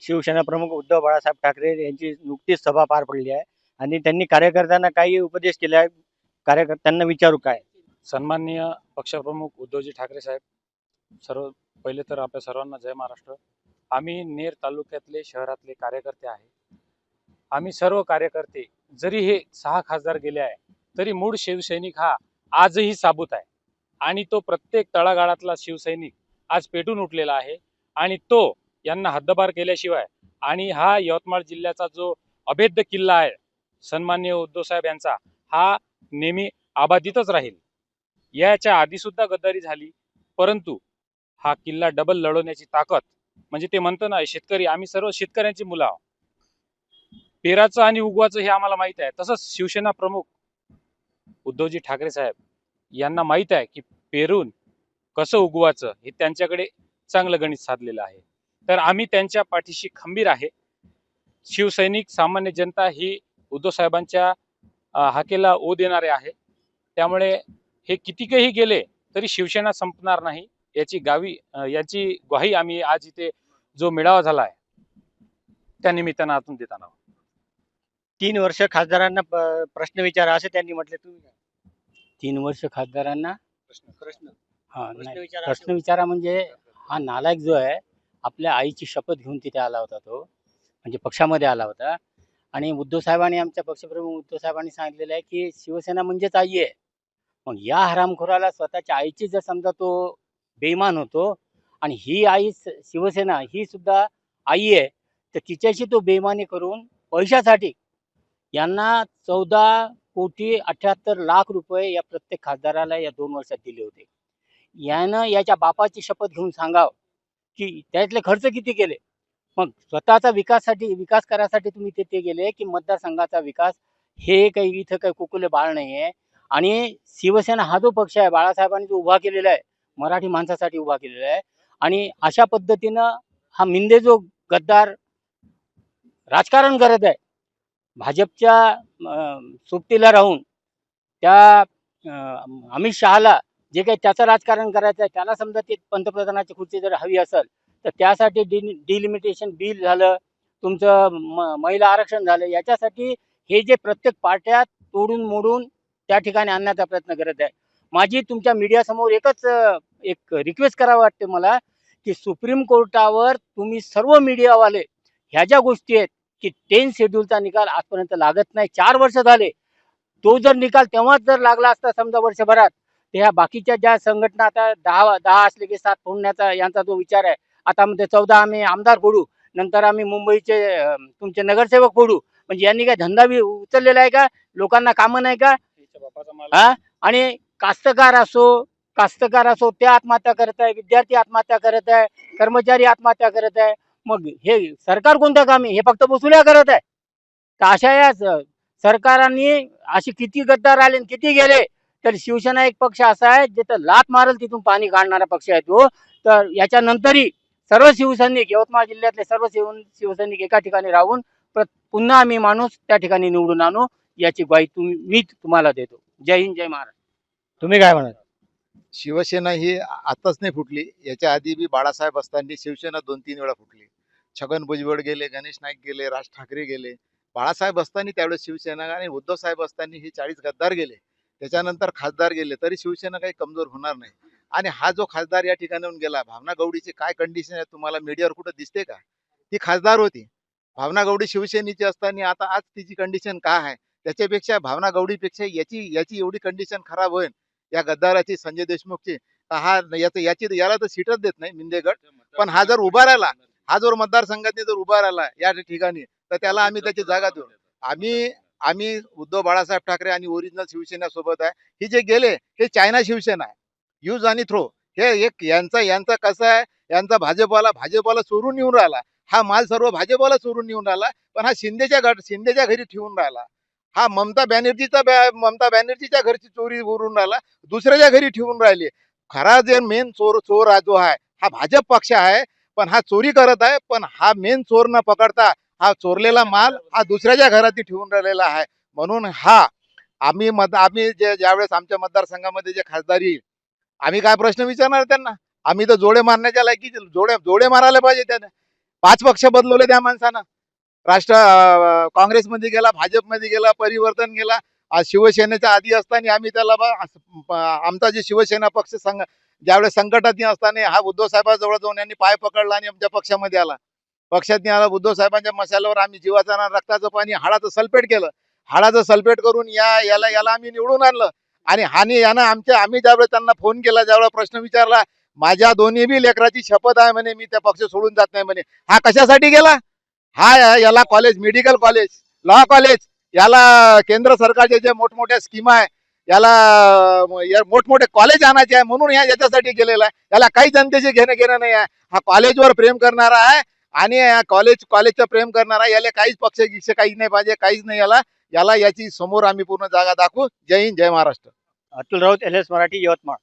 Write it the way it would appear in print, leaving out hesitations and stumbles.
शिवसेना प्रमुख उद्धव बाळासाहेब ठाकरे यांची नुकतीच सभा पार पडली आहे आणि त्यांनी कार्यकर्त्यांना काही उपदेश केले आहे. कार्यकर्त्यांना विचारू काय? सन्माननीय पक्षप्रमुख उद्धवजी ठाकरे साहेब, सर्व पहिले तर आपल्या सर्वांना जय महाराष्ट्र. आम्ही नेर तालुक्यातले शहरातले कार्यकर्ते आहे. आम्ही सर्व कार्यकर्ते जरी हे 6 खासदार गेले आहे तरी मूळ शिवसैनिक हा आजही साबूत आहे आणि तो प्रत्येक तळागाळातला शिवसैनिक आज पेटून उठलेला आहे आणि तो यांना हद्दपार केल्याशिवाय आणि हा यवतमाळ जिल्ह्याचा जो अभेद्य किल्ला आहे सन्माननीय उद्धव साहेब यांचा, हा नेहमी अबाधितच राहील. याच्या आधी सुद्धा गद्दारी झाली, परंतु हा किल्ला डबल लढवण्याची ताकद, म्हणजे ते म्हणतो ना शेतकरी, आम्ही सर्व शेतकऱ्यांची मुलं आहोत. पेराचं आणि उगवाचं हे आम्हाला माहित आहे. तसंच शिवसेना प्रमुख उद्धवजी ठाकरे साहेब यांना माहित आहे की पेरून कसं उगवायचं हे त्यांच्याकडे चांगलं गणित साधलेलं आहे. तर आम्ही त्यांच्या पाठीशी खंबीर आहे. शिवसैनिक, सामान्य जनता ही उद्धव साहेबांच्या हाकेला ओ देणारे आहे. त्यामुळे हे कितीकही गेले तरी शिवसेना संपणार नाही याची ग्वाही आम्ही आज इथे जो मेळावा झाला आहे त्या निमित्तानं आतून देताना. 3 वर्ष खासदारांना प्रश्न विचारा असे त्यांनी म्हटले. तुम्ही काय? 3 वर्ष खासदारांना प्रश्न प्रश्न विचारा म्हणजे हा नालायक जो आहे आपल्या आईची शपथ घेऊन तिथे आला होता, तो म्हणजे पक्षामध्ये आला होता आणि उद्धव साहेबांनी, आमच्या पक्षप्रमुख उद्धव साहेबांनी सांगितलेलं आहे की शिवसेना म्हणजेच आई आहे. मग या हरामखोराला स्वतःच्या आईची जर समजा तो बेईमान होतो आणि ही आई शिवसेना ही सुद्धा आई आहे, तर तिच्याशी तो बेईमानी करून पैशासाठी यांना 14,78,00,000 रुपये या प्रत्येक खासदाराला या 2 वर्षात दिले होते. यानं याच्या बापाची शपथ घेऊन सांगाव की त्यातले खर्च किती केले. मग स्वतःचा विकास करायसाठी तुम्ही ते गेले की मतदारसंघाचा विकास, हे काही इथं काही कुकुले बाळ नाही आहे. आणि शिवसेना हा जो पक्ष आहे बाळासाहेबांनी जो उभा केलेला आहे, मराठी माणसासाठी उभा केलेला आहे आणि अशा पद्धतीनं हा मिंदे जो गद्दार राजकारण करत आहे, भाजपच्या सोबतीला राहून त्या अमित शहाला जे काही त्याचं राजकारण करायचं आहे, त्याला समजा ते पंतप्रधानाची खुर्ची जर हवी असेल तर त्यासाठी डिलिमिटेशन बिल झालं, तुमचं महिला आरक्षण झालं, याच्यासाठी हे जे प्रत्येक पार्ट्या तोडून मोडून त्या ठिकाणी आणण्याचा प्रयत्न करत आहे. माझी तुमच्या मीडियासमोर एक रिक्वेस्ट करावं वाटते मला की सुप्रीम कोर्टावर तुम्ही सर्व मीडियावाले ह्या ज्या गोष्टी आहेत की 10 शेड्यूलचा निकाल आजपर्यंत लागत नाही, 4 वर्ष झाले. तो जर निकाल तेव्हाच जर लागला असता समजा वर्षभरात, तर ह्या बाकीच्या ज्या संघटना आता 10 असले की 7 फोडण्याचा यांचा जो विचार आहे, आता म्हणजे 14 आम्ही आमदार फोडू, नंतर आम्ही मुंबईचे तुमचे नगरसेवक फोडू, म्हणजे यांनी काय धंदा उचललेला आहे का? लोकांना कामं नाही का? हा, आणि कास्तकार असो ते आत्महत्या करत आहे, विद्यार्थी आत्महत्या करत आहे, कर्मचारी आत्महत्या करत आहे. मग हे सरकार कोणत्या कामी? हे फक्त वसुल्या करत आहे. तर अशा या सरकारांनी अशी किती गद्दार आले किती गेले, तर शिवसेना एक पक्ष असा आहे जिथं लात मारल तिथून पाणी काढणारा पक्ष आहे तो. तर याच्यानंतरही सर्व शिवसैनिक, यवतमाळ जिल्ह्यातले सर्व शिवसैनिक एका ठिकाणी राहून पुन्हा आम्ही माणूस त्या ठिकाणी निवडून आणू, याची ग्वाही मी तुम्हाला देतो. जय हिंद, जय महाराष्ट्र. तुम्ही काय म्हणाल? शिवसेना ही आताच नाही फुटली, याच्या आधी बी बाळासाहेब असताना शिवसेना 2-3 वेळा फुटली. छगन भुजबळ गेले, गणेश नाईक गेले, राज ठाकरे गेले. बाळासाहेब असताना त्यावेळेस शिवसेना आणि उद्धव साहेब असताना हे 40 गद्दार गेले. त्याच्यानंतर खासदार गेले, तरी शिवसेना काही कमजोर होणार नाही. आणि हा जो खासदार या ठिकाणाहून गेला, भावना गवडीची काय कंडिशन आहे तुम्हाला मीडियावर कुठं दिसते का? ती खासदार होती, भावना गवडी शिवसेनेची असताना आता आज तिची कंडिशन काय आहे? त्याच्यापेक्षा भावना गवडीपेक्षा याची एवढी कंडिशन खराब होईल या गद्दाराची, संजय देशमुखची. याला तर सीटच देत नाही मिंदेगड. पण हा जर उभा राहिला, हा जर मतदारसंघात जर उभा राहिला या ठिकाणी, तर त्याला आम्ही त्याची जागा देऊ. आम्ही उद्धव बाळासाहेब ठाकरे आणि ओरिजिनल शिवसेना सोबत आहे. ही जे गेले हे चायना शिवसेना आहे, यूज आणि थ्रो. हे एक यांचा कसं आहे, यांचा भाजपाला चोरून येऊन राहिला. हा माल सर्व भाजपाला चोरून येऊन राहिला, पण हा शिंदेच्या घरी ठेवून राहिला. हा ममता बॅनर्जीच्या घरची चोरी करून राहिला, दुसऱ्याच्या घरी ठेवून राहिली. खरा जे मेन चोर जो आहे हा भाजप पक्ष आहे, पण हा चोरी करत आहे. पण हा मेन चोर न पकडता हा चोरलेला माल हा दुसऱ्याच्या घरात ठेवून राहिलेला आहे. म्हणून आम्ही ज्यावेळेस आमच्या मतदारसंघामध्ये जे खासदार येईल, आम्ही काय प्रश्न विचारणार त्यांना? आम्ही तर जोडे मारण्याच्या लायकी, जोडे मारायला पाहिजे त्याने. 5 पक्ष बदलवले त्या माणसानं. काँग्रेसमध्ये गेला, भाजपमध्ये गेला, परिवर्तन गेला. आज शिवसेनेच्या आधी असताना आम्ही त्याला आमचा जे शिवसेना पक्ष ज्यावेळेस संकटात असताना हा उद्धव साहेबांजवळ जाऊन यांनी पाय पकडला आणि आमच्या पक्षामध्ये आला. पक्षात आला. उद्धव साहेबांच्या मशालावर आम्ही जीवाचं आणि रक्ताचं पाणी हाडाचं सल्फेट केलं. हाडाचं सल्फेट करून याला आम्ही निवडून आणलं. आणि यानं आम्ही ज्यावेळेस त्यांना फोन केला, ज्यावेळेस प्रश्न विचारला, माझ्या दोन्ही बी लेकराची शपथ आहे म्हणे, मी त्या पक्ष सोडून जात नाही म्हणे. हा कशासाठी गेला? याला college, medical college, law college, याला केंद्र सरकारचे जे मोठमोठ्या स्कीम आहे, याला मोठमोठे कॉलेज आणायचे आहे म्हणून याच्यासाठी गेलेला आहे. याला काही जनतेचे घेणं नाही आहे. हा कॉलेजवर प्रेम करणारा आहे आणि कॉलेजचं प्रेम करणारा. याला काहीच पक्ष गिक्ष काहीच नाही पाहिजे, काहीच नाही. याला याची समोर आम्ही पूर्ण जागा दाखवू. जय हिंद, जय महाराष्ट्र. अतुल राऊत, LS मराठी, यवतमाळ.